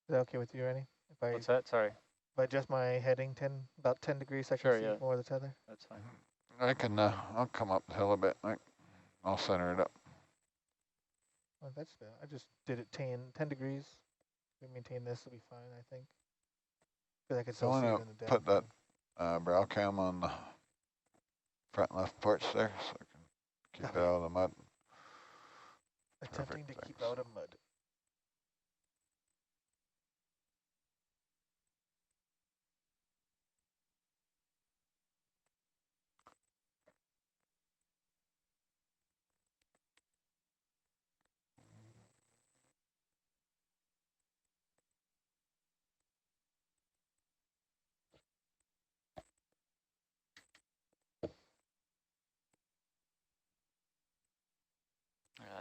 that okay with you, Rennie? What's that? Sorry. If I adjust my heading about 10 degrees, I can Sure, see yeah. more of the tether. That's fine. I can, I'll come up the hill a bit. I'll center it up. Oh, that's good. I just did it 10 degrees. We maintain this, will be fine, I think. Because I can So still I see it want in the to depth. put that brow cam on the front left porch there so I can keep it out of the mud. Attempting Perfect, to keep thanks. out of mud.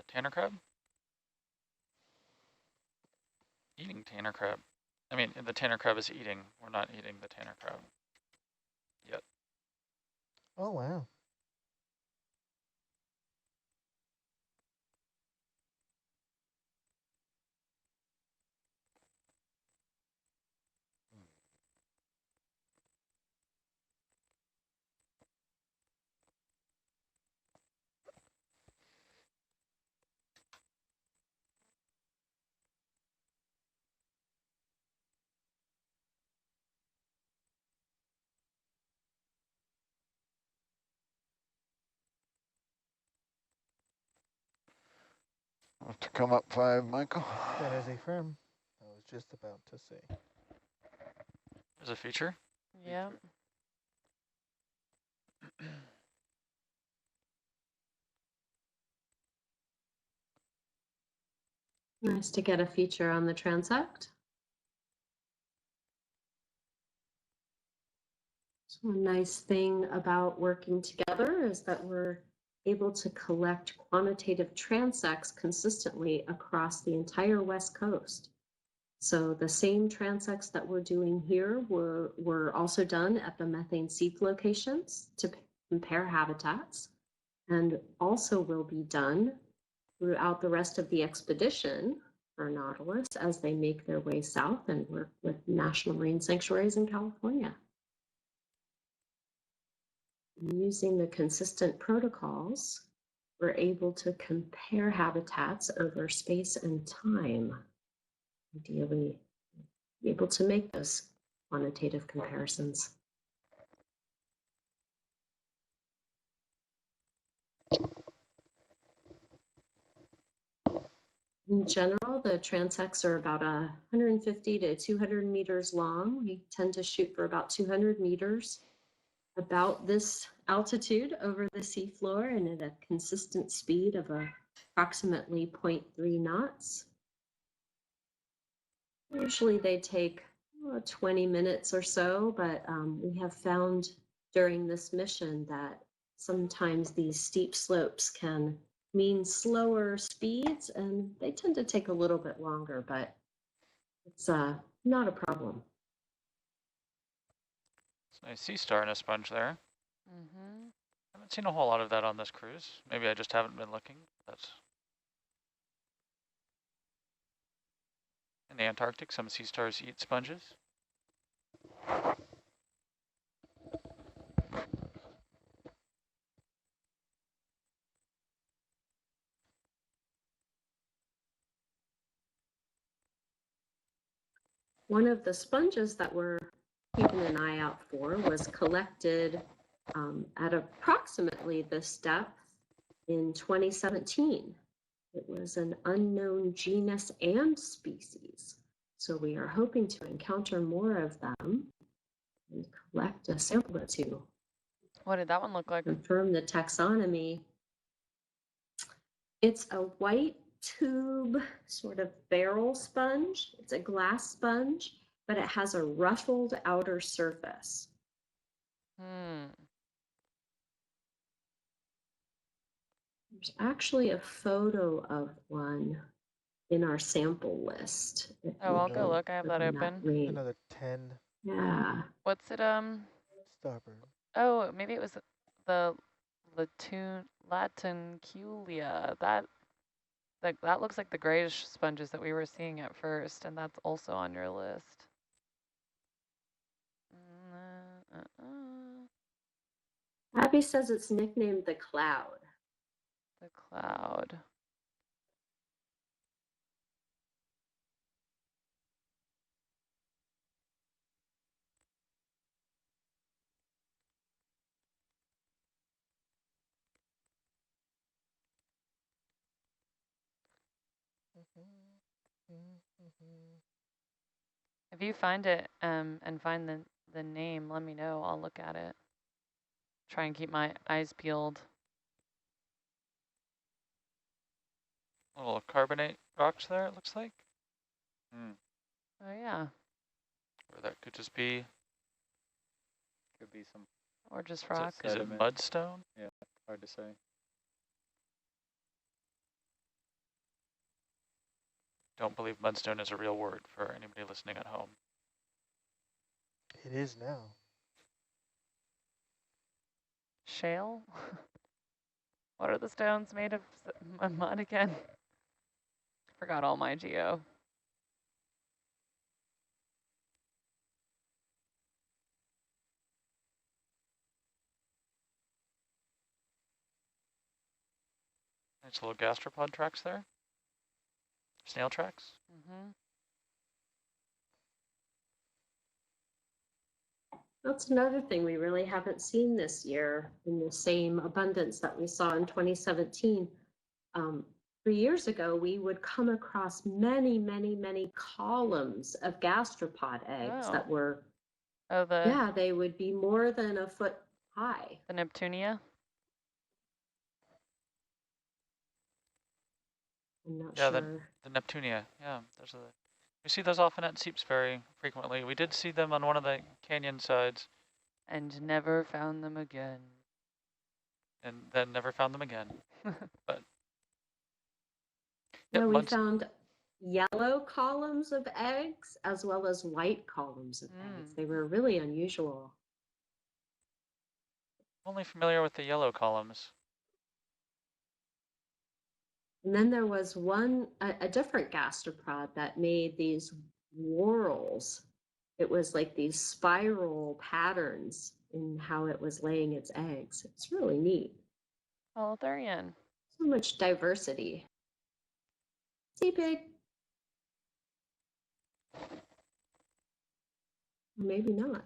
Tanner crab? Eating tanner crab. I mean, the tanner crab is eating. We're not eating the tanner crab yet. Oh, wow. Have to come up 5, Michael. That is a firm. I was just about to say. There's a feature? Yeah. Nice to get a feature on the transect. So a nice thing about working together is that we're able to collect quantitative transects consistently across the entire West Coast. So the same transects that we're doing here were also done at the methane seep locations to compare habitats, and also will be done throughout the rest of the expedition for Nautilus as they make their way south and work with national marine sanctuaries in California. Using the consistent protocols, we're able to compare habitats over space and time. Ideally, be able to make those quantitative comparisons. In general, the transects are about 150 to 200 meters long. We tend to shoot for about 200 meters, about this altitude over the seafloor and at a consistent speed of approximately 0.3 knots. Usually they take 20 minutes or so, but we have found during this mission that sometimes these steep slopes can mean slower speeds, and they tend to take a little bit longer, but it's not a problem. It's a nice sea star and a sponge there. Mm-hmm. I haven't seen a whole lot of that on this cruise. Maybe I just haven't been looking. That's in the Antarctic, some sea stars eat sponges. One of the sponges that we're keeping an eye out for was collected at approximately this depth in 2017. It was an unknown genus and species. So we are hoping to encounter more of them and collect a sample or two. What did that one look like? Confirm the taxonomy. It's a white tube sort of barrel sponge. It's a glass sponge, but it has a ruffled outer surface. Hmm. There's actually a photo of one in our sample list. Oh, I'll go look. I have that open. Another 10. Yeah. What's it, Starboard. Oh, maybe it was the Latunculia. That That looks like the grayish sponges that we were seeing at first, and that's also on your list. Abby says it's nicknamed the Cloud. The cloud. If you find it and find the name, let me know. I'll look at it. Try and keep my eyes peeled. Little carbonate rocks there, it looks like. Oh yeah, Or that could just be, Could be some or just is rock. it sediment. mudstone? Hard to say. Don't believe mudstone is a real word for anybody listening at home. It is now. Shale? What are the stones made of mud again? Forgot all my geo. Nice little gastropod tracks there. Snail tracks. Mm-hmm. That's another thing we really haven't seen this year in the same abundance that we saw in 2017. 3 years ago, we would come across many, many, many columns of gastropod eggs that were, Oh, yeah, they would be more than a foot high. the Neptunia? I'm not Yeah, sure. the Neptunia. Yeah, we see those often at seeps very frequently. We did see them on one of the canyon sides And never found them again. and then never found them again. But Yeah, yep, we found yellow columns of eggs as well as white columns of eggs. They were really unusual. only familiar with the yellow columns. And then there was a different gastropod that made these whorls. It was like these spiral patterns in how it was laying its eggs. It's really neat. Holothurian. So much diversity. Sea pig. Maybe not.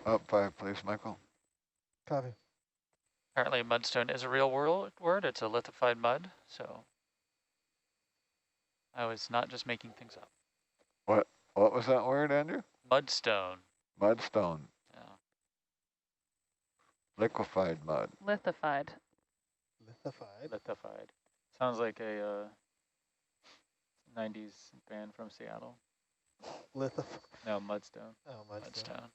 Up 5, please, Michael. Copy. Apparently mudstone is a real word. It's a lithified mud, so I was not just making things up. What was that word, Andrew? Mudstone. Mudstone. Yeah. Liquefied mud. Lithified. Lithified. Lithified. Sounds like a 90s band from Seattle. Lithified. No, Mudstone. Oh, mudstone. Mudstone.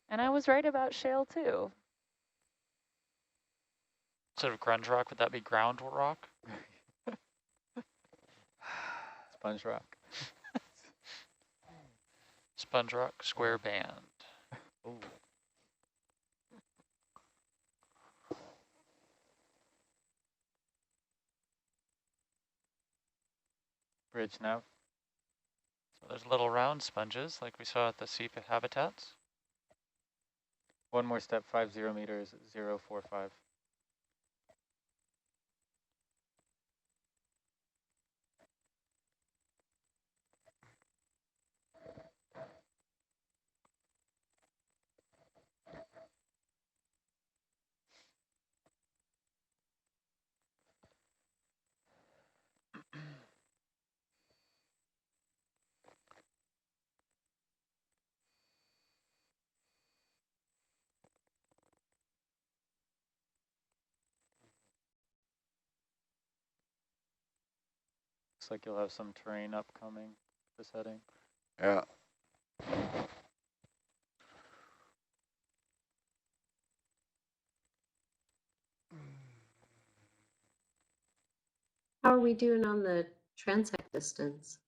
And I was right about shale too. Instead of grunge rock, would that be ground rock? Sponge rock. Sponge rock, square band. Ooh. Bridge nav. So there's little round sponges like we saw at the seep habitats. One more step, 50 meters, 045. Looks like you'll have some terrain upcoming this heading. Yeah. How are we doing on the transect distance?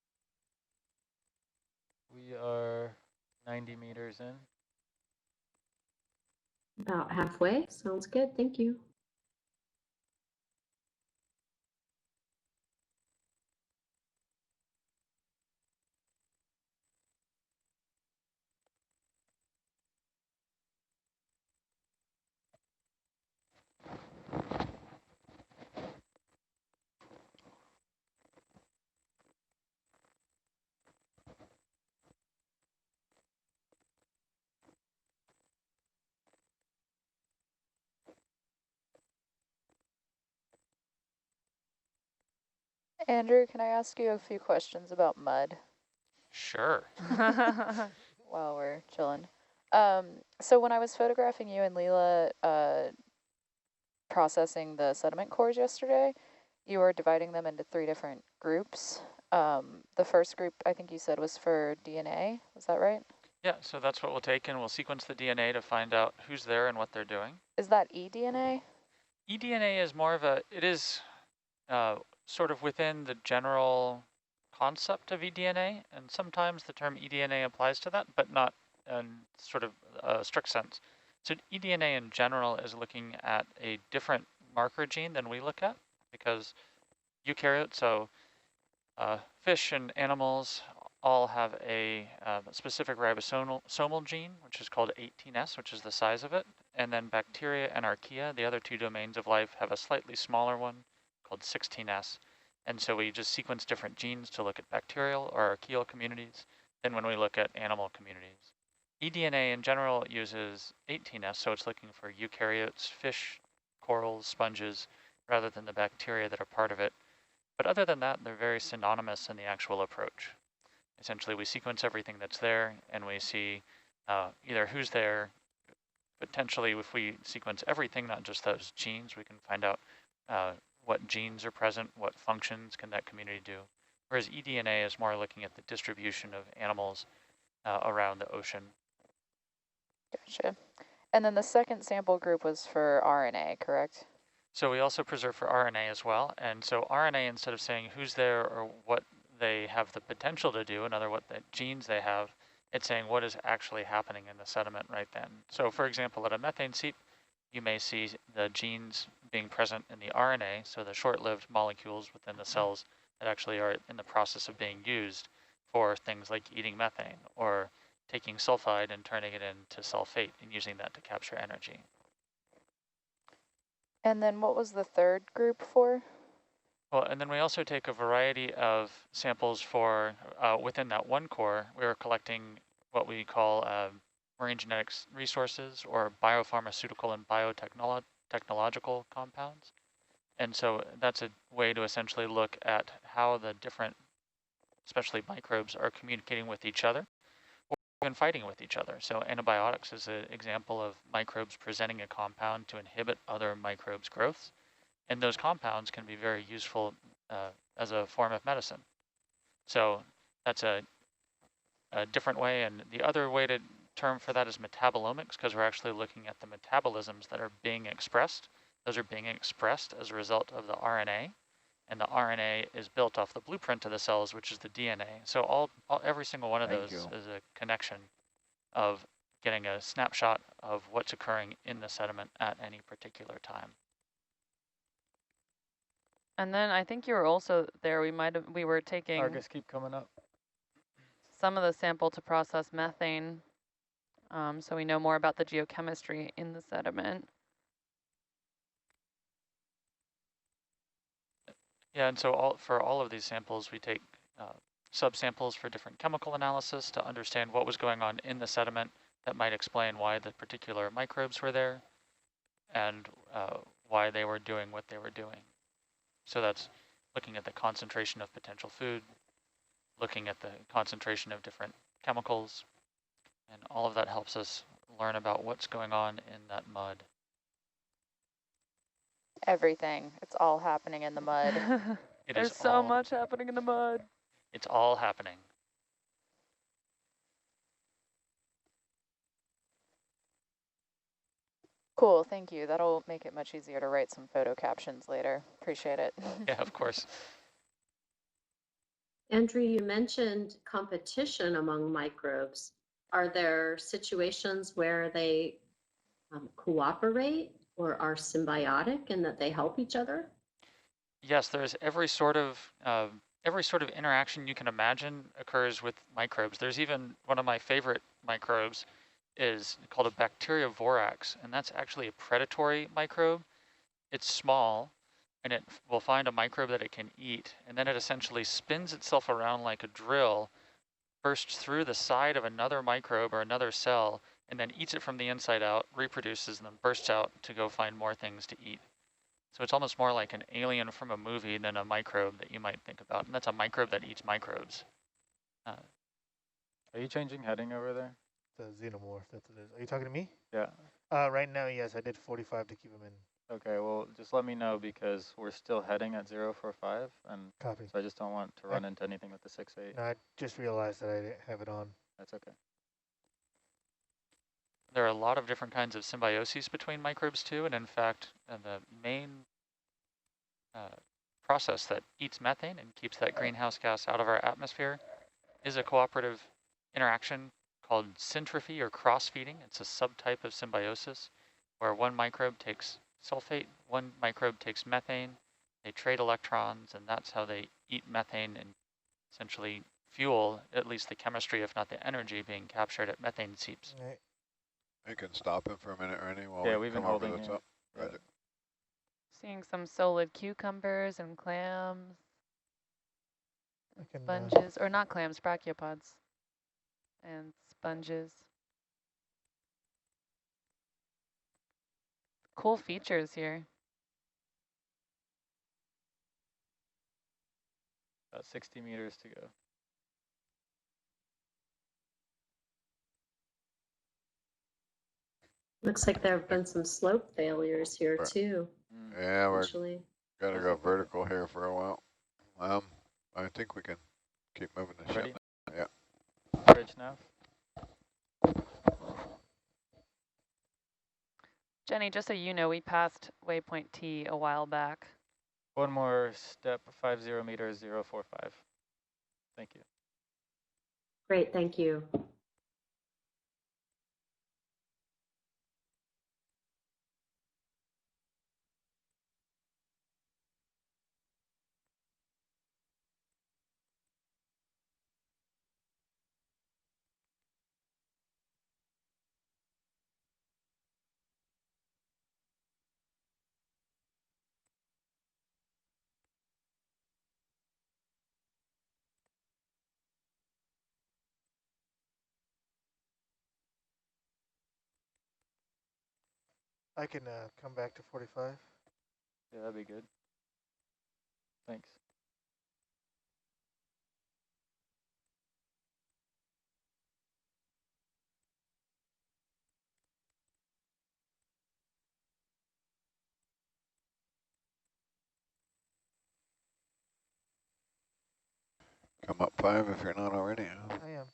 We are 90 meters in. About halfway. Sounds good. Thank you. Andrew, can I ask you a few questions about mud Sure. while we're chilling? So when I was photographing you and Leela processing the sediment cores yesterday, you were dividing them into 3 different groups. The first group, I think you said, was for DNA. Was that right? Yeah, so that's what we'll take, and we'll sequence the DNA to find out who's there and what they're doing. Is that eDNA? eDNA is more of it is sort of within the general concept of eDNA, and sometimes the term eDNA applies to that, but not in sort of a strict sense. So eDNA in general is looking at a different marker gene than we look at, because eukaryotes, so fish and animals, all have a specific ribosomal gene, which is called 18S, which is the size of it. And then bacteria and archaea, the other 2 domains of life, have a slightly smaller one called 16S. And so we just sequence different genes to look at bacterial or archaeal communities than when we look at animal communities. eDNA in general uses 18S, so it's looking for eukaryotes, fish, corals, sponges, rather than the bacteria that are part of it. But other than that, they're very synonymous in the actual approach. Essentially, we sequence everything that's there, and we see either who's there. Potentially, if we sequence everything, not just those genes, we can find out what genes are present, what functions can that community do. Whereas eDNA is more looking at the distribution of animals around the ocean. Gotcha. And then the second sample group was for RNA, correct? So we also preserve for RNA as well. And so RNA, instead of saying who's there or what they have the potential to do, another what the genes they have, it's saying what is actually happening in the sediment right then. So for example, at a methane seep, you may see the genes being present in the RNA, so the short-lived molecules within the cells that actually are in the process of being used for things like eating methane or taking sulfide and turning it into sulfate and using that to capture energy. And then what was the third group for? Well, and then we also take a variety of samples for, within that one core, we were collecting what we call marine genetics resources or biopharmaceutical and biotechnological compounds. And so that's a way to essentially look at how the different, especially microbes, are communicating with each other or even fighting with each other. So antibiotics is an example of microbes presenting a compound to inhibit other microbes' growth. And those compounds can be very useful as a form of medicine. So that's a different way. And the other way to term for that is metabolomics, because we're actually looking at the metabolisms that are being expressed. Those are being expressed as a result of the RNA. And the RNA is built off the blueprint of the cells, which is the DNA. So every single one of those is a connection of getting a snapshot of what's occurring in the sediment at any particular time. And then I think you were also there. We were taking Argus keep coming up. some of the sample to process methane, so we know more about the geochemistry in the sediment. Yeah, and so for all of these samples, we take subsamples for different chemical analysis to understand what was going on in the sediment that might explain why the particular microbes were there and why they were doing what they were doing. So that's looking at the concentration of potential food, looking at the concentration of different chemicals, and all of that helps us learn about what's going on in that mud. Everything. It's all happening in the mud. There's so much happening in the mud. It's all happening. Cool, thank you. That'll make it much easier to write some photo captions later. Appreciate it. Yeah, of course. Andrew, you mentioned competition among microbes. Are there situations where they cooperate or are symbiotic and that they help each other? Yes, there's every sort of interaction you can imagine occurs with microbes. There's even one of my favorite microbes is called a bacteriovorax, and that's actually a predatory microbe. It's small, and it will find a microbe that it can eat, and then it essentially spins itself around like a drill, bursts through the side of another microbe or another cell, and then eats it from the inside out, reproduces, and then bursts out to go find more things to eat. So it's almost more like an alien from a movie than a microbe that you might think about, and that's a microbe that eats microbes. Are you changing heading over there? The xenomorph, that's what it is. Are you talking to me? Yeah. Right now, yes, I did 45 to keep him in. Okay, well, just let me know because we're still heading at 045, and Copy. so I just don't want to run into anything with the 6-8. No, I just realized that I didn't have it on. That's okay. There are a lot of different kinds of symbioses between microbes too, and in fact, the main process that eats methane and keeps that greenhouse gas out of our atmosphere is a cooperative interaction called syntrophy or cross-feeding. It's a subtype of symbiosis where one microbe takes sulfate, one microbe takes methane, they trade electrons, and that's how they eat methane and essentially fuel at least the chemistry, if not the energy, being captured at methane seeps. Right. You can stop him for a minute, Ernie, while Yeah, we we've been come over holding the here. top. Roger. Seeing some solid cucumbers and clams, I can, sponges, or not clams, brachiopods, and sponges. Cool features here. About 60 meters to go. Looks like there have been some slope failures here Right. too. Yeah, we're Actually, gotta go vertical here for a while. I think we can keep moving the Ready? ship. Yeah. Bridge nav. Jenny, just so you know, we passed waypoint T a while back. One more step, 50 meters, 045. Thank you. great, thank you. I can come back to 45. Yeah, that'd be good. Thanks. Come up 5 if you're not already. I am.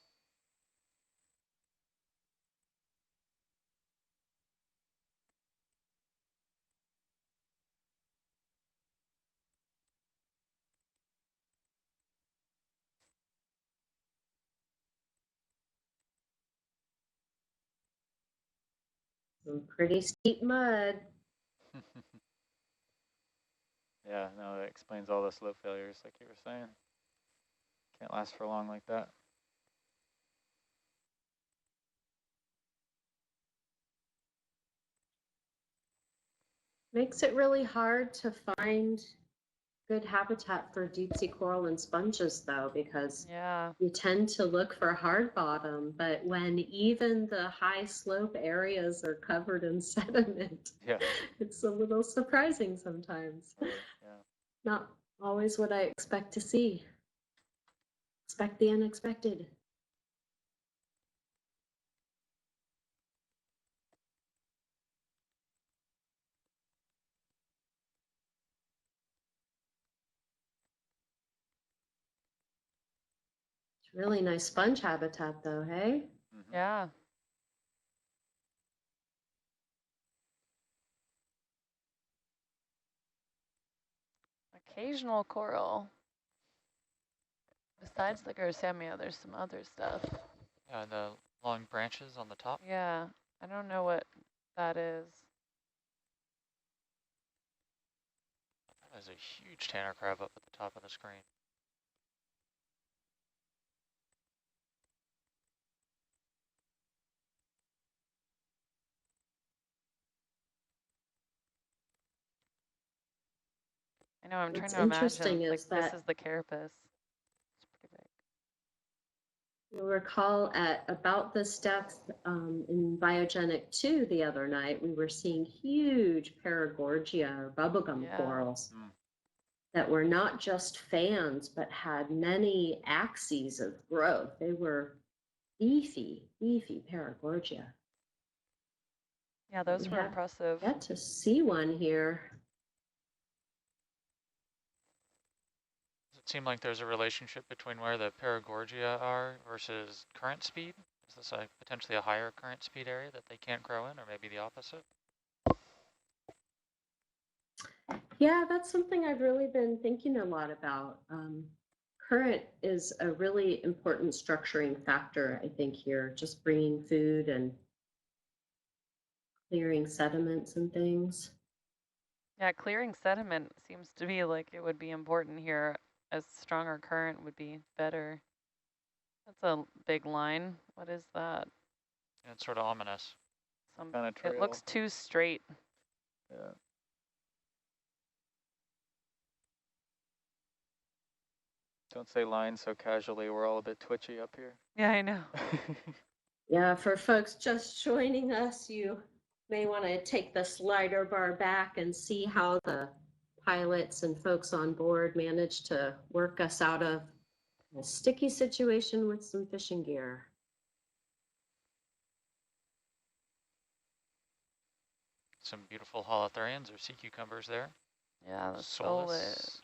Some pretty steep mud. Yeah, no, that explains all the slope failures like you were saying. Can't last for long like that. Makes it really hard to find good habitat for deep sea coral and sponges though, because Yeah. you tend to look for hard bottom, but when even the high slope areas are covered in sediment, Yeah. it's a little surprising sometimes. Yeah. Not always what I expect to see. Expect the unexpected. It's really nice sponge habitat though, hey? Mm-hmm. Yeah. Occasional coral. Besides the Garsamia, there's some other stuff. The long branches on the top. Yeah. I don't know what that is. There's a huge tanner crab up at the top of the screen. I know, I'm trying What's to imagine, interesting like, is that this is the carapace. It's pretty big. you'll recall at about this depth in Biogenic 2 the other night, we were seeing huge Paragorgia or bubblegum Yeah. corals that were not just fans, but had many axes of growth. They were beefy Paragorgia. Yeah, those were impressive. Yet to see one here. Does it seem like there's a relationship between where the Paragorgia are versus current speed? Is this potentially a higher current speed area that they can't grow in, or maybe the opposite? Yeah, that's something I've really been thinking a lot about. Current is a really important structuring factor, I think, here, just bringing food and clearing sediments and things. Yeah, clearing sediment seems to be like it would be important here. A stronger current would be better. That's a big line. What is that? Yeah, it's sort of ominous. Kind of trail. It looks too straight. Yeah. Don't say lines so casually. We're all a bit twitchy up here. Yeah, I know. Yeah, for folks just joining us, you may want to take the slider bar back and see how the pilots and folks on board managed to work us out of a sticky situation with some fishing gear. Some beautiful holothurians or sea cucumbers there. Yeah, the Solus. solus.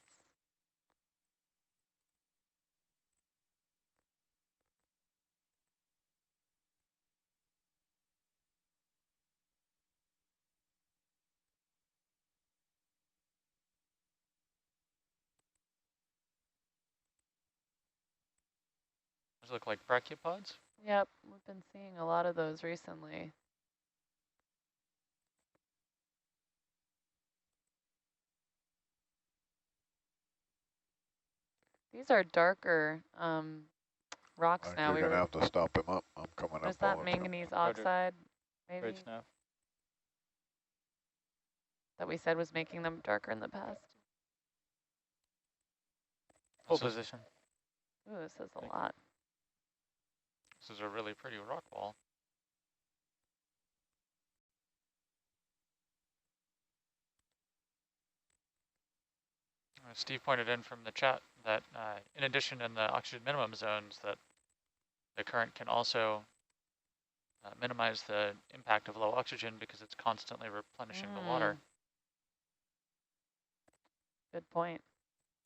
Those look like brachiopods. Yep, we've been seeing a lot of those recently. These are darker rocks I think now. you're gonna have to stop him up. I'm coming Is up that on him. manganese Roger. oxide, maybe, Bridge now. that we said was making them darker in the past? Full This is, position. Ooh, this is a Thank lot. this is a really pretty rock wall. Steve pointed in from the chat that in addition in the oxygen minimum zones that the current can also minimize the impact of low oxygen because it's constantly replenishing the water. Good point.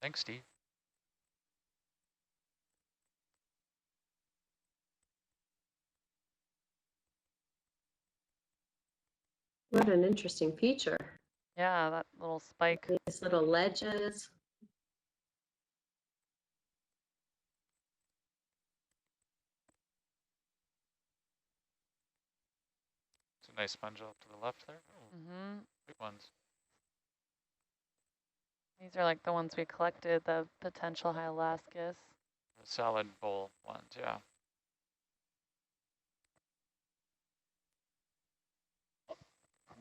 Thanks, Steve. What an interesting feature. Yeah, that little spike. These little ledges. It's a nice sponge off to the left there. Oh, big ones. These are like the ones we collected, the potential Hylascus. The salad bowl ones, yeah.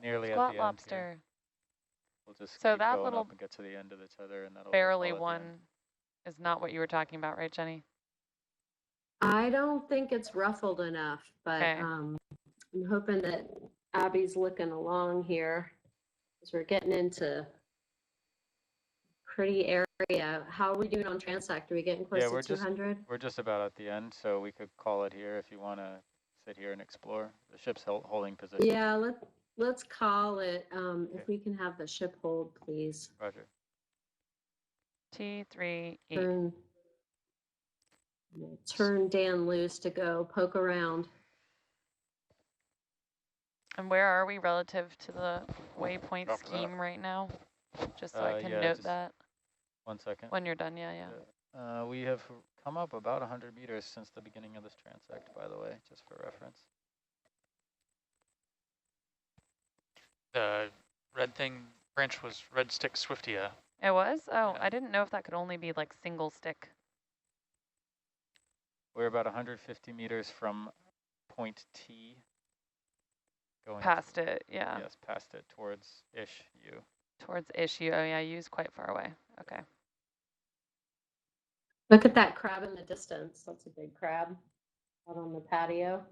Nearly at Squat the end lobster. here. We'll just So keep that going little up and get to the end of the tether, and that'll barely call it the one end. is not what you were talking about, right, Jenny? I don't think it's ruffled enough, but Okay. I'm hoping that Abby's looking along here as we're getting into pretty area. How are we doing on transect? Are we getting close Yeah, to 200? we're just about at the end, so we could call it here if you want to sit here and explore. The ship's holding position. Yeah, let's call it. Okay. If we can have the ship hold, please. Roger. T3E. Turn Dan loose to go poke around. And where are we relative to the waypoint Drop that. scheme right now? Just so I can Yeah, note just that 1 second. when you're done. Yeah. We have come up about 100 meters since the beginning of this transect, by the way, just for reference. The red thing branch was red stick swiftia. It was? Oh, Yeah. I didn't know if that could only be like single stick. We're about 150 meters from point T. Going Past it, yeah. Yes, past it towards ish U. Towards issue. Oh yeah, U's quite far away. Okay. Look at that crab in the distance. That's a big crab out on the patio.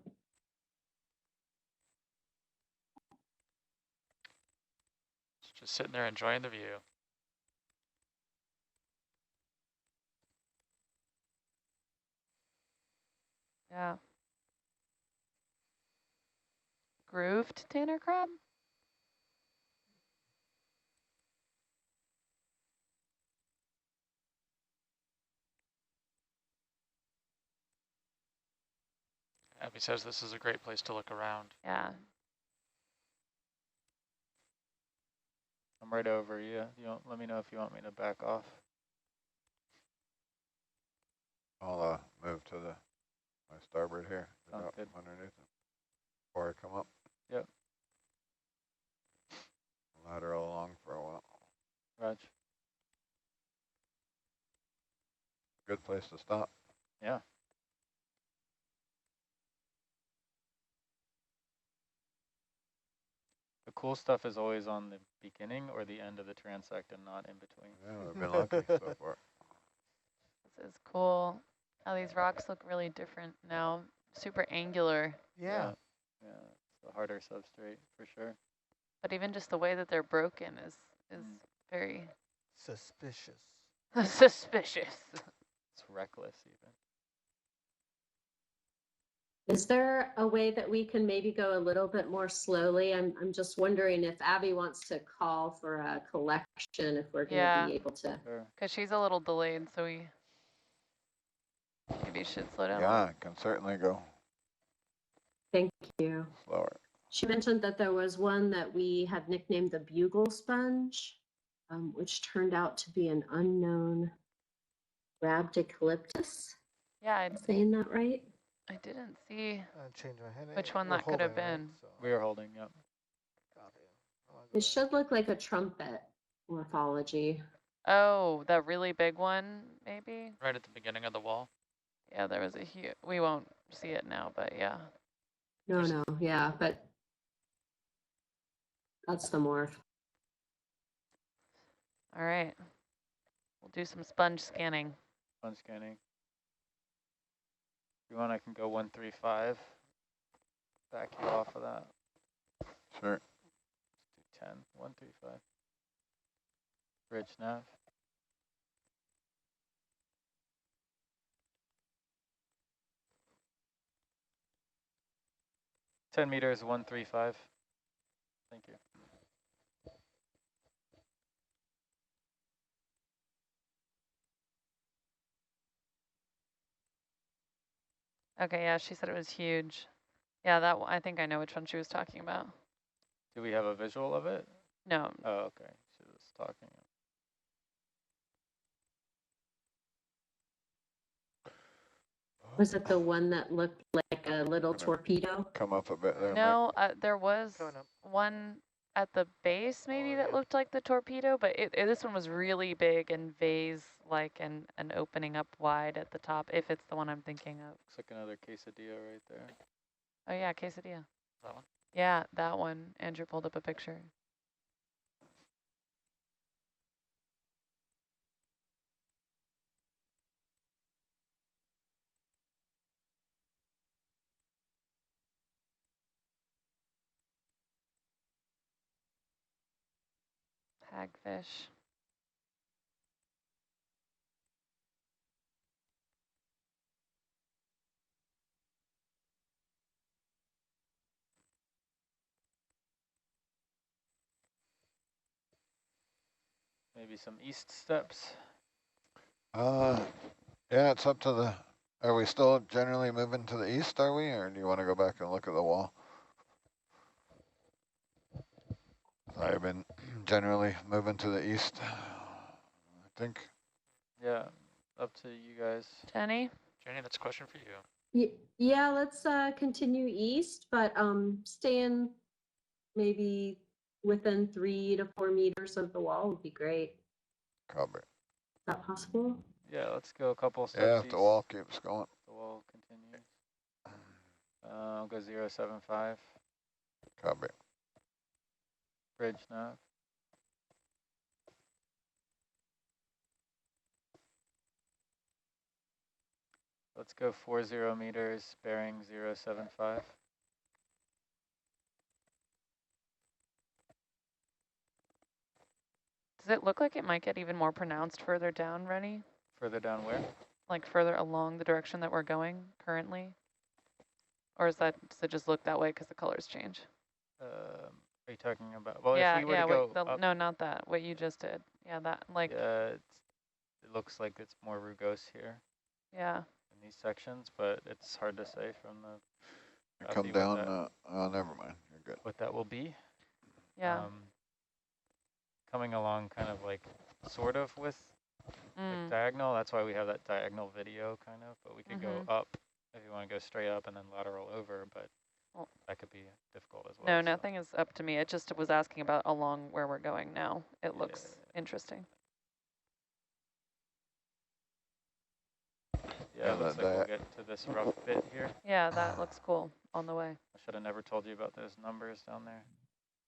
Just sitting there enjoying the view. Yeah. Grooved Tanner crab? Abby says this is a great place to look around. Yeah. I'm right over you. You don't, let me know if you want me to back off. I'll move to my starboard here. Sounds Get good. up underneath it before I come up. Yep. Lateral along for a while. Raj. Good place to stop. Yeah. The cool stuff is always on the beginning or the end of the transect and not in between. Yeah, we've been lucky so far. This is cool. How these rocks look really different now. Super angular. Yeah. Yeah, it's a harder substrate for sure. But even just the way that they're broken is very Suspicious. suspicious. It's reckless even. Is there a way that we can maybe go a little bit more slowly? I'm just wondering if Abby wants to call for a collection, if we're going to be able to. Sure. Because she's a little delayed, so we maybe should slow down. Yeah, I can certainly go Thank you. slower. She mentioned that there was one that we had nicknamed the bugle sponge, which turned out to be an unknown Rhabdiclyptus. Yeah, Am I saying that right? I didn't see Change my head. which one We're that could have holding, right? been. So, We are holding, yep. copy. I'll go It should look like a trumpet morphology. Oh, that really big one, maybe? Right at the beginning of the wall. Yeah, there was a huge, we won't see it now, but yeah. No, yeah, but that's the morph. All right. We'll do some sponge scanning. Fun scanning. If you want, I can go 135. Back you off of that. Sure. Let's do 10, 135. Bridge nav. $10 meters, 135. Thank you. Okay, yeah, she said it was huge. Yeah, that one, I think I know which one she was talking about. Do we have a visual of it? No. Oh, okay. She was talking. Was it the one that looked like a little Gonna torpedo? Come up a bit there. No, there was Going up. one at the base maybe Oh, that yeah. looked like the torpedo, but this one was really big and vase-like and opening up wide at the top, if it's the one I'm thinking of. Looks like another quesadilla right there. Oh yeah, quesadilla. That one. Yeah, that one. Andrew pulled up a picture. Hagfish. Maybe some east steps. Yeah, it's up to the, are we still generally moving to the east, are we? Or do you want to go back and look at the wall? I've been generally moving to the east, I think. Yeah, up to you guys. Jenny? Jenny, that's a question for you. Yeah, let's continue east, but stay in maybe within 3 to 4 meters of the wall would be great. Copy. Is that possible? Yeah, let's go a couple steps Yeah, if east. the wall keeps going. The wall continues. I'll go 075. Copy. Bridge nav. Let's go 40 meters, bearing 075. Does it look like it might get even more pronounced further down, Rennie? Further down where? Like further along the direction that we're going currently? Or does it just look that way because the colors change? Are you talking about? Well, yeah, if we were yeah, to go up, no, not that. What you just did. Yeah, that like. yeah, it looks like it's more rugose here. Yeah. In these sections, but it's hard to say from the. Come down. Oh, never mind. You're good. What that will be. Yeah. Coming along, kind of like, sort of with like diagonal. That's why we have that diagonal video, kind of. But we could go up if you want to go straight up and then lateral over, but that could be difficult as well. No, nothing is up to me. It just was asking about along where we're going now. It looks interesting. Yeah, it looks like we'll get to this rough bit here. Yeah, that looks cool on the way. I should have never told you about those numbers down there.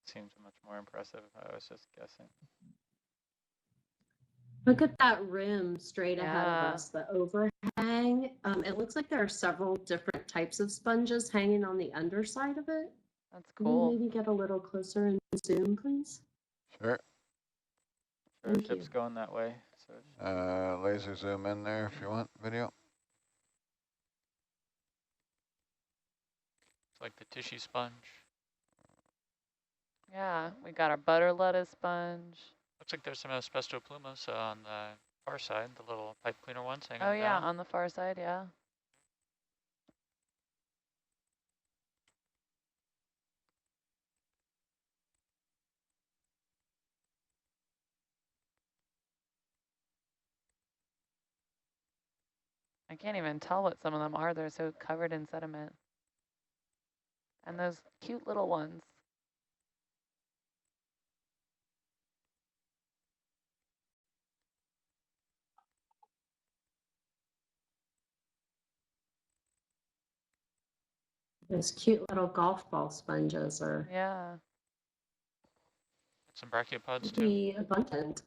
Seems much more impressive if I was just guessing. Look at that rim straight ahead of us, the overhang. It looks like there are several different types of sponges hanging on the underside of it. That's cool. Can you maybe get a little closer and zoom, please? Sure. Our ship's going that way. So laser zoom in there if you want video. It's like the tissue sponge. Yeah, we got our butter lettuce sponge. Looks like there's some asbesto plumas on the far side, the little pipe cleaner ones hanging down. Oh yeah, down. on the far side, yeah. I can't even tell what some of them are. They're so covered in sediment. And those cute little ones. Those cute little golf ball sponges are some brachiopods too. Abundant.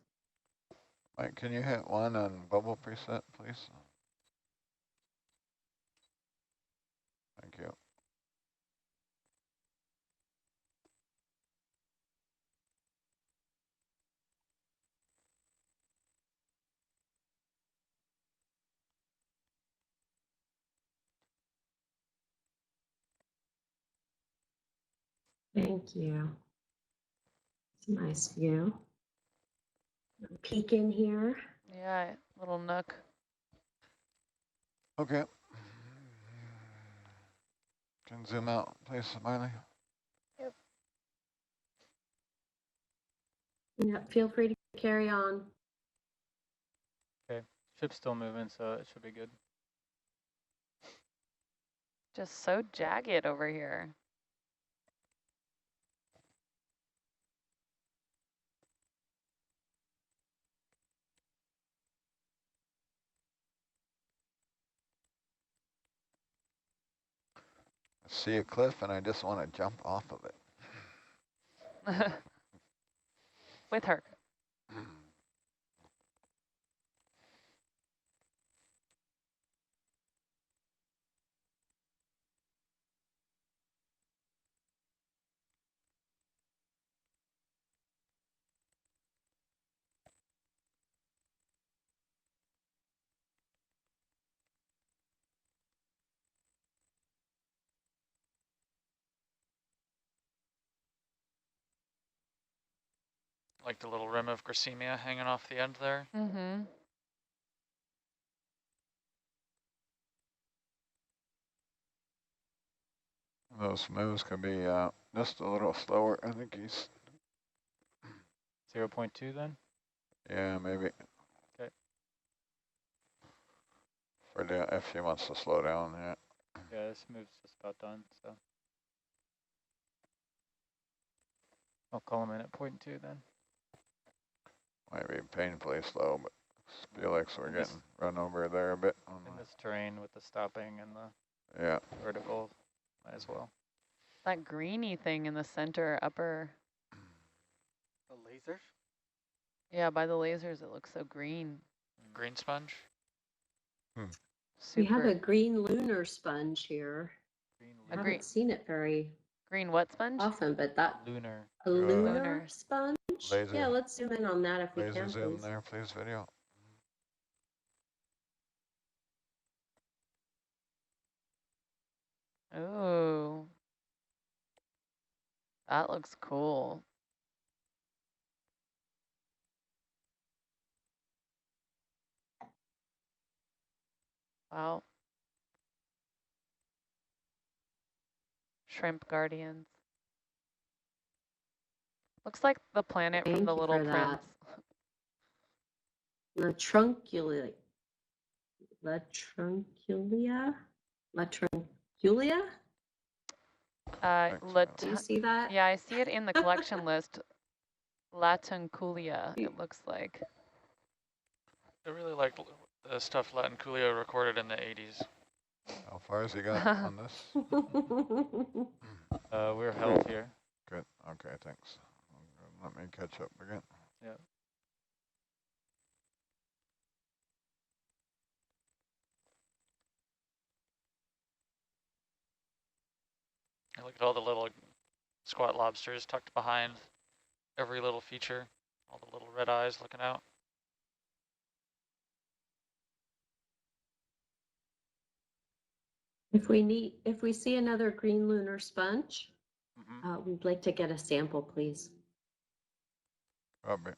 Mike, can you hit one on bubble preset, please? Thank you. Thank you. It's a nice view. Peek in here. Yeah, little nook. Okay. Can zoom out, please, Miley. Yep. Yep, feel free to carry on. okay, ship's still moving, so it should be good. Just so jagged over here. I see a cliff and I just want to jump off of it. With her. Like the little rim of Gracemia hanging off the end there. Mm-hmm. Those moves can be just a little slower. I think he's 0.2 then? Yeah, maybe. Okay. For the, if he wants to slow down, yeah. Yeah, this move's just about done, so. I'll call them in at 0.2 then. Might be painfully slow, but feel like we're getting run over there a bit. In this terrain with the stopping and the Yeah. vertical, might as well. That greeny thing in the center upper. The lasers? Yeah, by the lasers, it looks so green. Green sponge? We have Super. a green lunar sponge here. I A haven't seen it very green what sponge? often, but that Lunar. a lunar sponge. Laser. Yeah, let's zoom in on that if we Laser can, zoom please. there, please, video. Oh, that looks cool. Wow. Shrimp guardians. Looks like the planet Thank from the you Little for Prince. that. Latrunculia. Latrunculia? Latrunculia? Do you see that? Yeah, I see it in the collection list. Latunculia, it looks like. I really like the stuff Latunculia recorded in the 80s. How far has he got on this? We're held here. Good. Okay, thanks. Let me catch up again. Yeah. I look at all the little squat lobsters tucked behind every little feature, all the little red eyes looking out. If we see another green lunar sponge, we'd like to get a sample, please. Copy.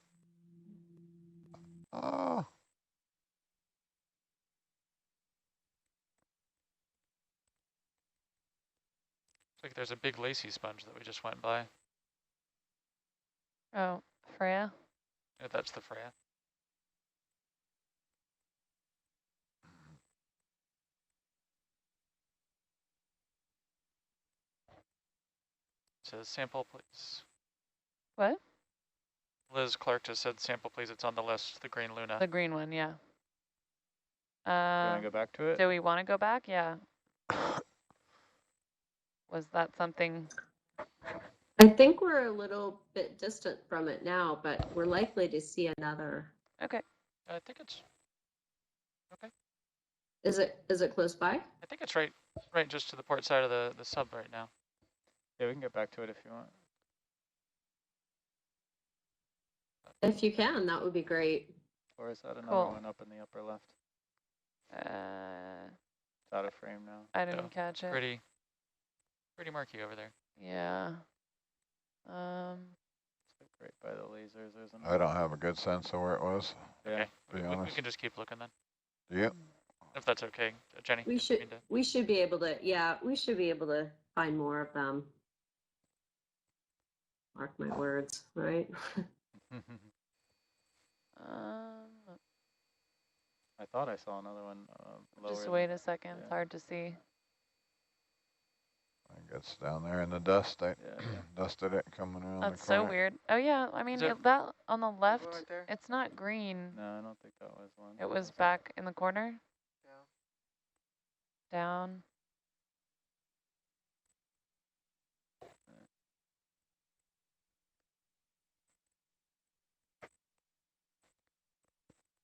Oh. It's like there's a big lacy sponge that we just went by. Oh, Freya? Yeah, that's the Freya. It says sample, please. What? Liz Clark just said sample, please. It's on the list, the green Luna. The green one, yeah. Do you want to go back to it? Do we want to go back? Yeah. Was that something? I think we're a little bit distant from it now, but we're likely to see another. Okay. I think it's okay. Is it close by? I think it's right just to the port side of the sub right now. Yeah, we can get back to it if you want. If you can, that would be great. Or is that another Cool. one up in the upper left? Uh, It's out of frame now. I didn't catch it. Pretty murky over there. Yeah. It's like right by the lasers. There's I don't have a good sense of where it was. Yeah. Okay, To be we honest. can just keep looking then. Yep. If that's okay, Jenny. We should be able to, yeah, we should be able to find more of them. Mark my words, right? I thought I saw another one lower. Just wait a second. It's hard to see. I guess down there in the dust. I Yeah. dusted it coming around That's the corner. so weird. Oh yeah, I mean that on the left, it's not green. No, I don't think that was one. It was back in the corner. Yeah. Down.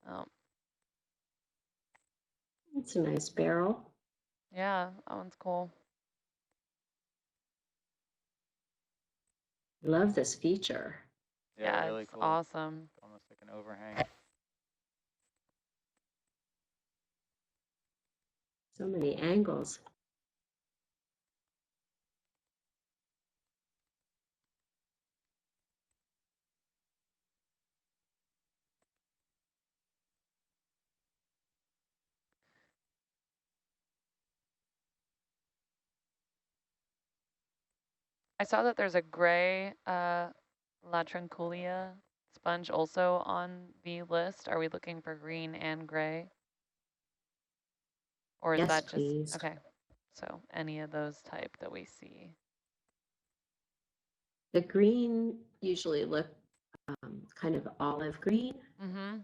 Oh. It's a nice barrel. Yeah, that one's cool. Love this feature. Yeah, really it's cool. awesome. Almost like an overhang. So many angles. I saw that there's a gray Latrunculia sponge also on the list. Are we looking for green and gray? Or is Yes, that just, please. okay. So any of those type that we see. The green usually look kind of olive green. Mm-hmm.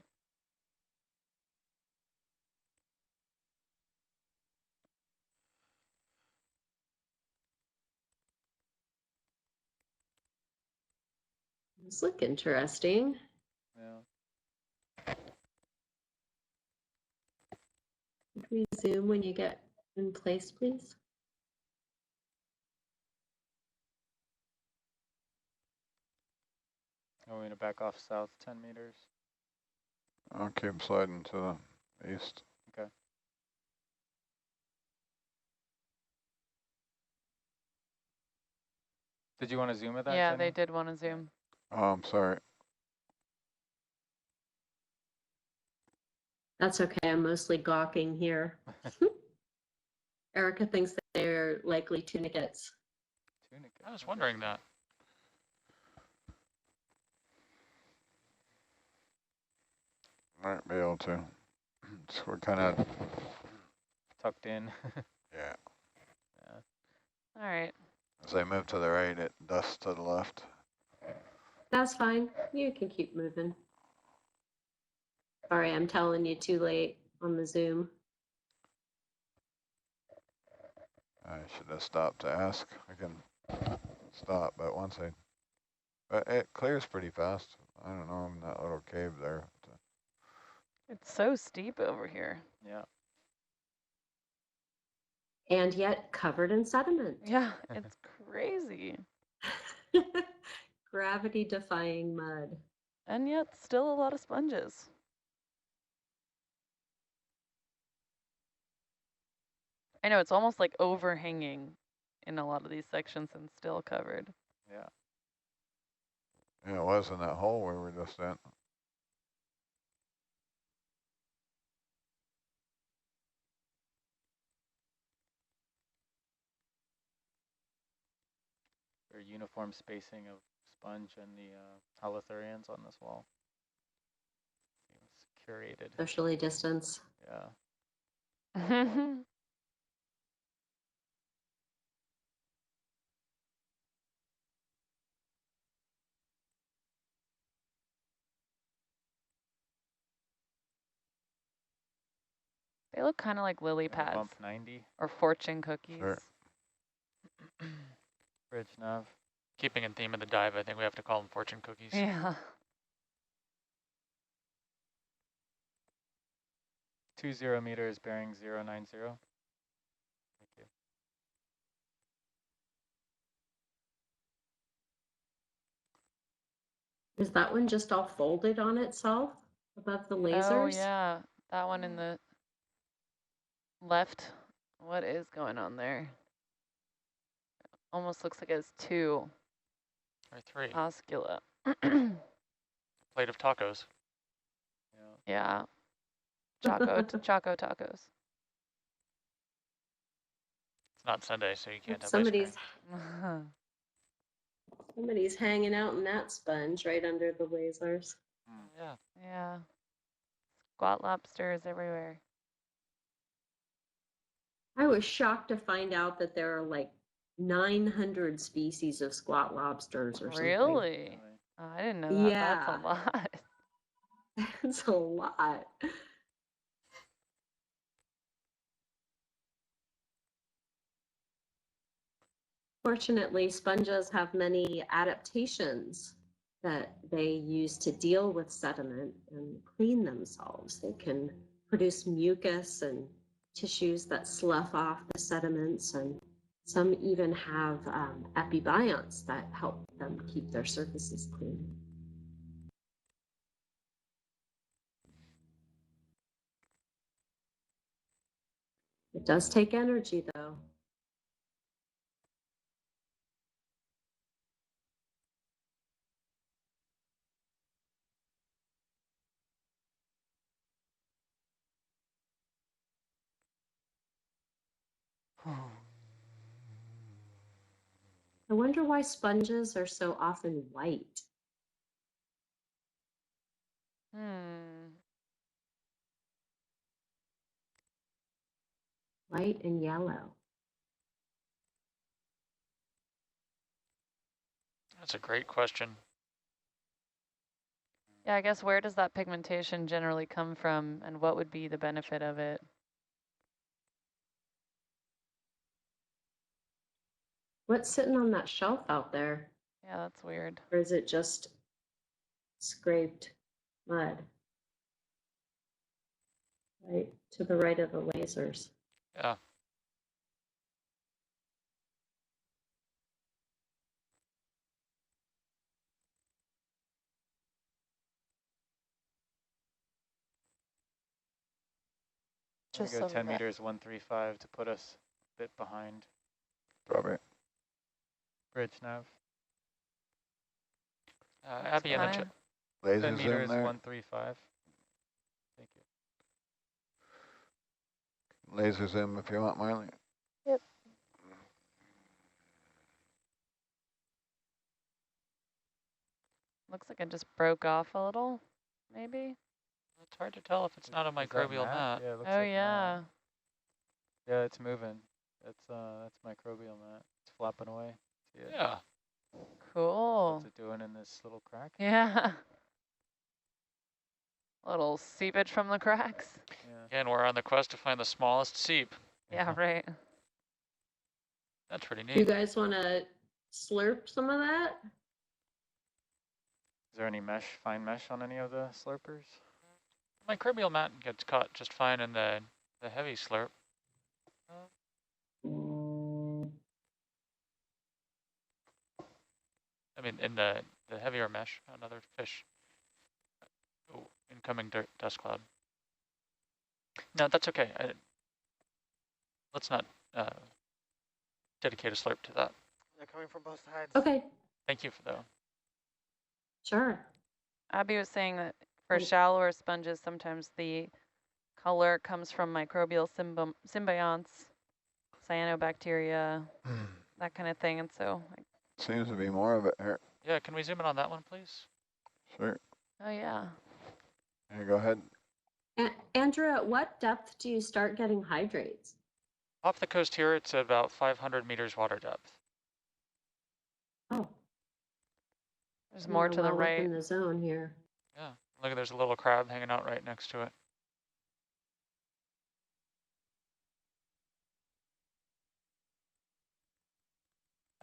These look interesting. Yeah. Can we zoom when you get in place, please? Are we going to back off south 10 meters? I'll keep sliding to the east. Okay. Did you want to zoom at that, Yeah, Jenny? they did want to zoom. Oh, I'm sorry. That's okay. I'm mostly gawking here. Erica thinks that they're likely tunicates. I was wondering that. Might be able to. So we're kind of tucked in. yeah. All right. As I move to the right, it dusts to the left. That's fine. You can keep moving. Sorry, I'm telling you too late on the Zoom. I should have stopped to ask. I can stop, but once but it clears pretty fast. I don't know, in that little cave there. It's so steep over here. Yeah. And yet covered in sediment. Yeah, it's crazy. Gravity defying mud. And yet still a lot of sponges. I know it's almost like overhanging in a lot of these sections and still covered. Yeah. Yeah, it was in that hole we were just in. Very uniform spacing of sponge and the holothurians on this wall. Seems curated. Socially distanced. Yeah. They look kind of like lily pads. Bump 90. Or fortune cookies. Sure. Bridge nav. Keeping in theme of the dive, I think we have to call them fortune cookies. Yeah. 20 meters bearing 090. Thank you. Is that one just all folded on itself above the lasers? Oh yeah, that one in the left. What is going on there? Almost looks like it has two. Or three. Oscula. Plate of tacos. Yeah. Choco tacos. It's not Sunday, so you can't have Somebody's ice somebody's hanging out in that sponge right under the lasers. Yeah. Yeah. Squat lobsters everywhere. I was shocked to find out that there are like 900 species of squat lobsters or something. Really? Oh, I didn't know that. Yeah. That's a lot. It's a lot. Fortunately, sponges have many adaptations that they use to deal with sediment and clean themselves. They can produce mucus and tissues that slough off the sediments, and some even have epibionts that help them keep their surfaces clean. It does take energy, though. I wonder why sponges are so often white. White and yellow. That's a great question. Yeah, I guess where does that pigmentation generally come from and what would be the benefit of it? What's sitting on that shelf out there? Yeah, that's weird. Or is it just scraped mud? Right to the right of the lasers. Yeah. Just Go some 10 red. meters, 135 to put us a bit behind. Probably. Bridge nav. Abby in the chat. 10 Lasers meters, in there. 135. Thank you. Lasers in if you want, Marley. Yep. Looks like it just broke off a little, maybe? It's hard to tell if it's not a Is that microbial mat. Yeah, it looks Oh, like yeah. mat. Yeah, it's moving. That's microbial mat. It's flapping away. See it? Yeah. Cool. What's it doing in this little crack? Yeah. A little seepage from the cracks. Yeah. Again, we're on the quest to find the smallest seep. Yeah, right. That's pretty Do you neat. guys want to slurp some of that? Is there any mesh, fine mesh on any of the slurpers? Microbial mat gets caught just fine in the heavy slurp. I mean, in the heavier mesh, another fish. Oh, incoming dust cloud. No, that's okay. Let's not dedicate a slurp to that. They're coming from both sides. Okay, Thank you for the. sure. Abby was saying that for Mm. shallower sponges, sometimes the color comes from microbial symbionts, cyanobacteria, that kind of thing. And so, Seems to be more of it here. Yeah, can we zoom in on that one, please? Sure. oh yeah. Here, go ahead. Andrew, at what depth do you start getting hydrates? Off the coast here, it's about 500 meters water depth. Oh, There's more to the well right. within the zone here. Yeah, look, there's a little crab hanging out right next to it.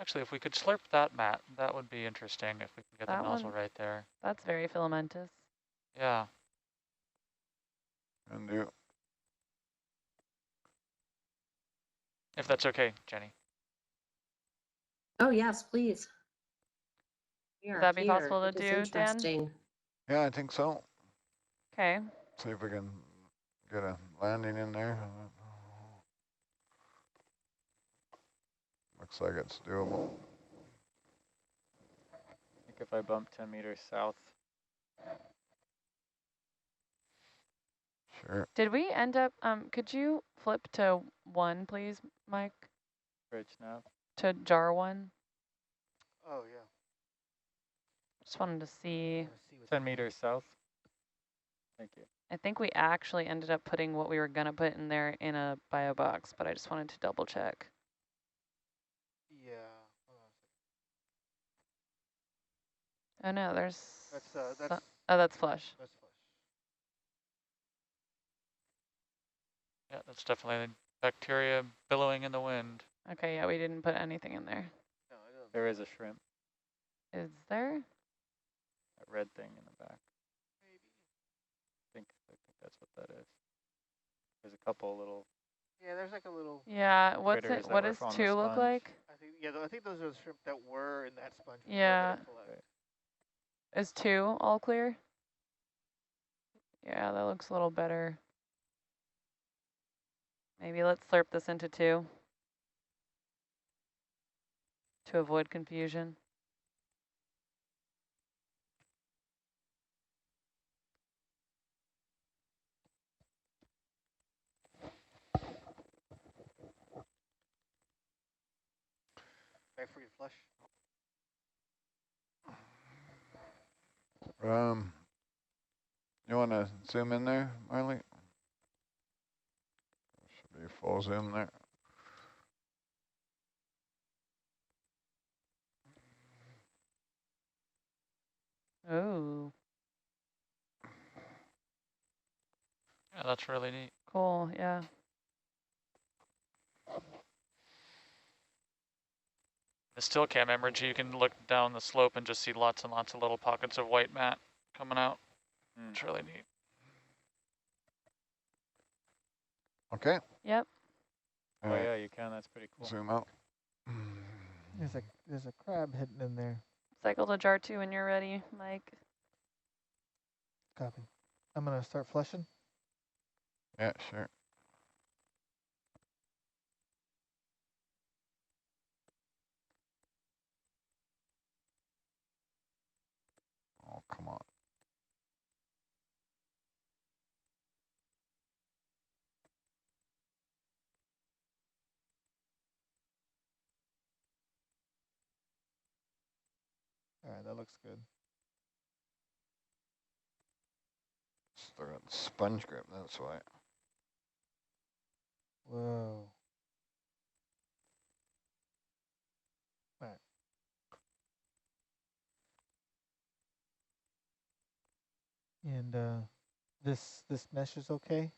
Actually, if we could slurp that mat, that would be interesting if we can get That the nozzle one? right there. That's very filamentous. Yeah. And do. If that's okay, Jenny. Oh, yes, please. Would that be possible to It is do, Dan? interesting. Yeah, I think so. Okay. See if we can get a landing in there. Looks like it's doable. I think if I bump 10 meters south. Sure. Did we end up, could you flip to 1, please, Mike? Bridge nav. To jar 1? Oh, yeah. Just wanted to see. 10 meters south. Thank you. I think we actually ended up putting what we were going to put in there in a bio box, but I just wanted to double check. Yeah. Hold on a second. Oh no, there's, That's oh, that's flush. That's flush. Yeah, that's definitely bacteria billowing in the wind. Okay, yeah, we didn't put anything in there. No, I don't. There is a shrimp. Is there? That red thing in the back. Maybe. I think that's what that is. There's a couple little. Yeah, there's like a little. Yeah, what's Critters it? that what were does on the 2 look sponge. like? I think I think those are the shrimp that were in that sponge. Yeah. Right. Is 2 all clear? Yeah, that looks a little better. Maybe let's slurp this into 2 to avoid confusion. Back for your flush. You want to zoom in there, Marley? Should be full zoom there. Oh, Yeah, that's really neat. cool. Yeah. The still cam image, you can look down the slope and just see lots and lots of little pockets of white mat coming out. It's really neat. Okay. Yep. Oh yeah, you can. That's pretty cool. Zoom out. There's a crab hidden in there. Cycle to jar 2 when you're ready, Mike. Copy. I'm gonna start flushing. Yeah, sure. Oh, come on. All right, that looks good. They're on sponge grip, that's why. Whoa. All right. And this mesh is okay?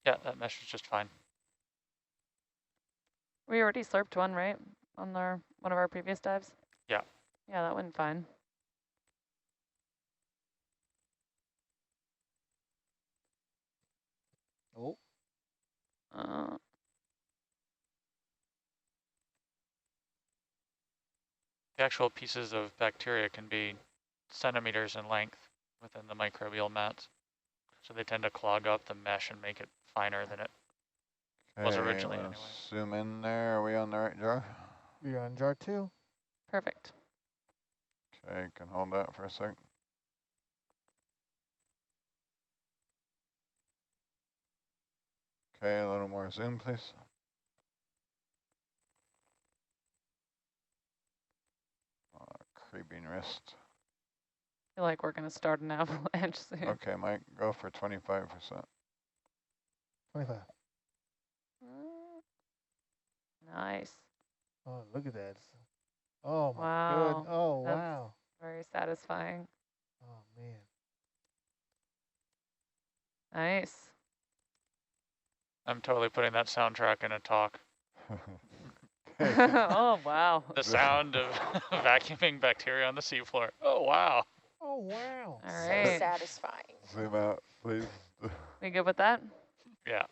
Yeah, that mesh is just fine. We already slurped one, right? On one of our previous dives? Yeah. Yeah, that went fine. Oh. The actual pieces of bacteria can be centimeters in length within the microbial mats. So they tend to clog up the mesh and make it finer than it was originally anyway. Zoom in there. Are we on the right jar? We're on jar 2. Perfect. Okay, can hold that for a sec. Okay, a little more zoom, please. Creeping wrist. I feel like we're going to start an avalanche soon. Okay, Mike, go for 25%. 25. Nice. Oh, look at that. Oh, my Wow. good. Oh, That's wow. very satisfying. Oh, man. Nice. I'm totally putting that soundtrack in a talk. Oh, wow. The sound of vacuuming bacteria on the seafloor. Oh, wow. Oh, wow. All So right. satisfying. Zoom out, please. We good with that? Yeah.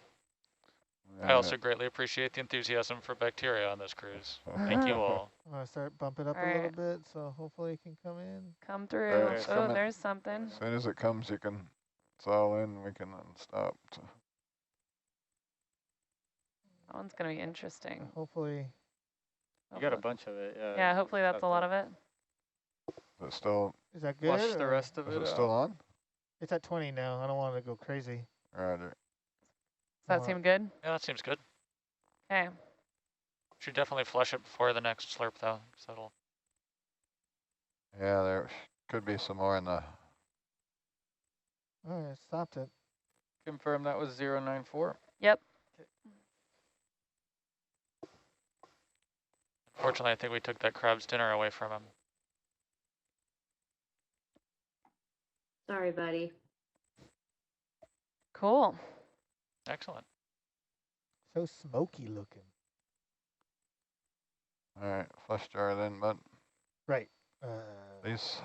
I also greatly appreciate the enthusiasm for bacteria on this cruise. Thank you all. I'm going to start bumping up All a little right. bit, so hopefully it can come in. Come through. It's Oh, coming. there's something. As soon as it comes, you can, it's all in, we can stop. That one's going to be interesting. Hopefully. You got a bunch of it, yeah. Yeah, hopefully that's a lot of it. Is it still, Is that good? Flush the rest of is it it still on? It's at 20 now. I don't want to go crazy. Roger. Does that seem good? Yeah, that seems good. Okay. Should definitely flush it before the next slurp, though. So that'll... Yeah, there could be some more in the... All right, stopped it. Confirm that was 094. Yep. Unfortunately, I think we took that crab's dinner away from him. Sorry, buddy. Cool. Excellent. So smoky looking. All right, flush jar then, bud. Right. Please.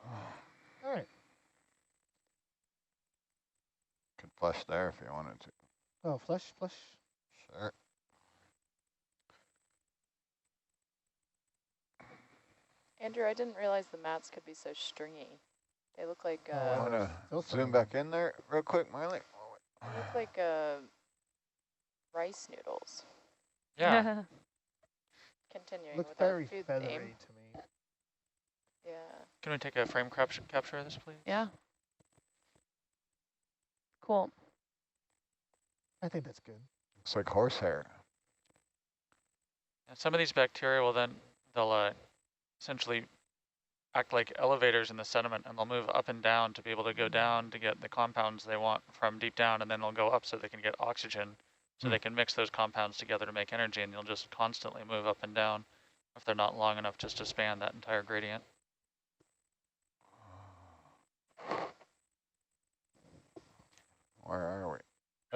All right. Could flush there if you wanted to. Oh, flush. Sure. Andrew, I didn't realize the mats could be so stringy. They look like I want to Still zoom stringy. back in there real quick, Miley. they look like rice noodles. Yeah. Continuing Looks with our very food feathery theme. to me. Yeah. Can we take a frame capture of this, please? Yeah. Cool. I think that's good. Looks like horsehair. And some of these bacteria will then, they'll essentially act like elevators in the sediment, and they'll move up and down to be able to go down to get the compounds they want from deep down, and then they'll go up so they can get oxygen, so they can mix those compounds together to make energy, and you'll just constantly move up and down. if they're not long enough just to span that entire gradient. Where are we?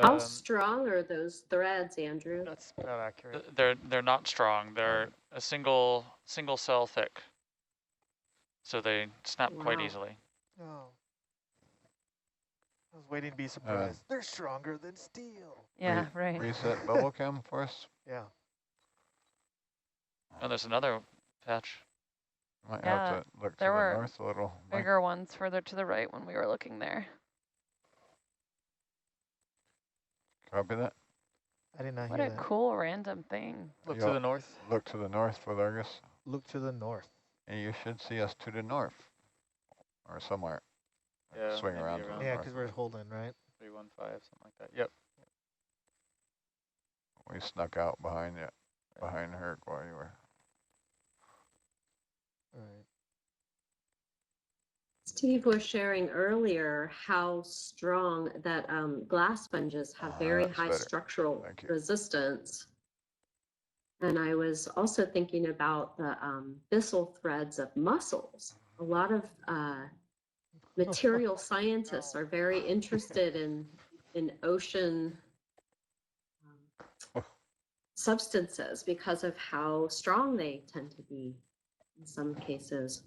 How strong are those threads, Andrew? That's about accurate. They're not strong. They're a single cell thick, so they snap quite Wow. easily. Oh. I was waiting to be surprised. They're stronger than steel. Yeah, right. Reset bubble cam for us. Yeah. Oh, there's another patch. Might Yeah, have to look to there the were north a little. bigger ones further to the right when we were looking there. Copy that. I did not What hear a that. cool random thing. Look to the north. Look to the north for Largus. Look to the north. And you should see us to the north. Or somewhere. Yeah, Swing maybe around to the Yeah, north. because we're holding, right? 315, something like that. Yep. We snuck out behind you, behind Herc while you were. All right. Steve was sharing earlier how strong that glass sponges have very That's high better. structural Thank you. resistance. And I was also thinking about the Bissell threads of mussels. A lot of material scientists are very interested in ocean substances because of how strong they tend to be in some cases.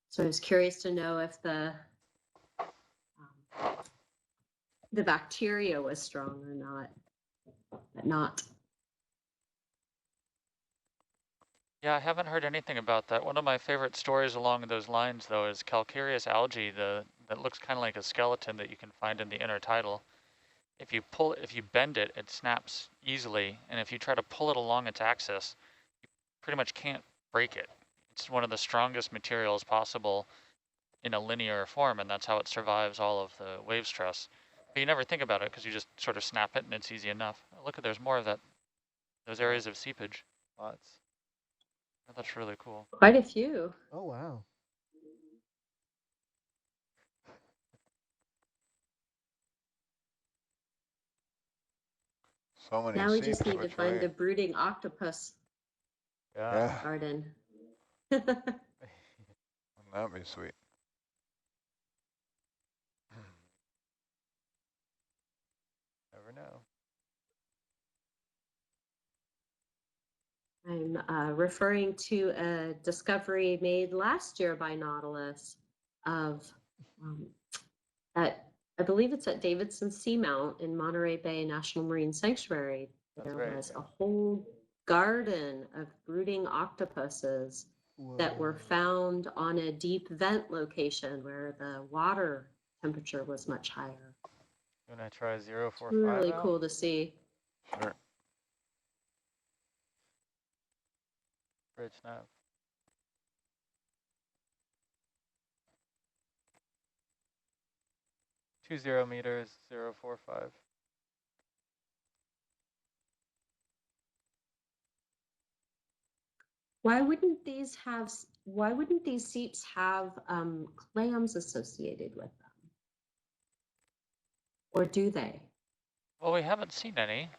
So I was curious to know if the bacteria was strong or not, but not. Yeah, I haven't heard anything about that. One of my favorite stories along those lines, though, is calcareous algae, that looks kind of like a skeleton that you can find in the intertidal. If you bend it, it snaps easily, and if you try to pull it along its axis, you pretty much can't break it. It's one of the strongest materials possible in a linear form, and that's how it survives all of the wave stress. But you never think about it because you just sort of snap it and it's easy enough. Look, there's more of that, those areas of seepage. Lots. Oh, that's really cool. Quite a few. Oh, wow. So many Now we just seeps, need to which find way? a brooding octopus Yeah, garden. wouldn't that be sweet? Never know. I'm referring to a discovery made last year by Nautilus of at, I believe it's at Davidson Seamount in Monterey Bay National Marine Sanctuary. That's There right, was yeah. a whole garden of brooding octopuses that were found on a deep vent location where the water temperature was much higher. You want to try 045 Really out? cool to see. Sure. Bridge nav. .20 meters, 045. Why wouldn't these seeps have clams associated with them? Or do they? Well, we haven't seen any.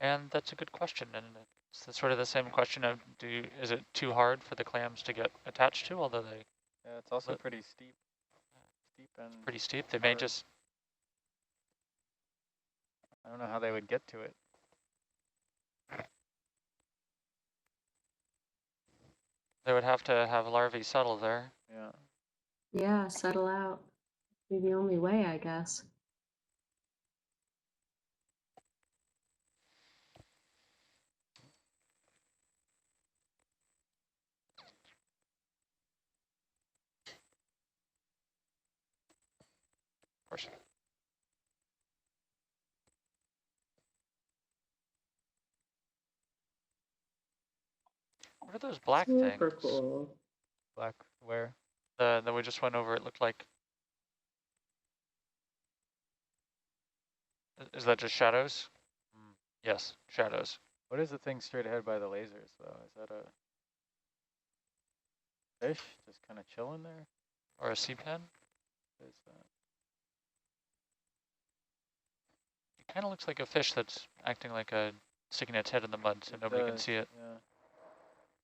And that's a good question. And it's sort of the same question of, is it too hard for the clams to get attached to, although they... Yeah, it's also pretty steep. Steep and pretty steep. They may just... I don't know how they would get to it. They would have to have larvae settle there. Yeah. Yeah, settle out. Be the only way, I guess. Of course. What are those black Super things? cool. Black where? That we just went over, it looked like... Is that just shadows? Mm. Yes, shadows. What is the thing straight ahead by the lasers, though? Is that a fish just kind of chilling there? Or a sea pen? What is that? It kind of looks like a fish that's acting like a sticking its head in the mud so nobody can see it. Yeah.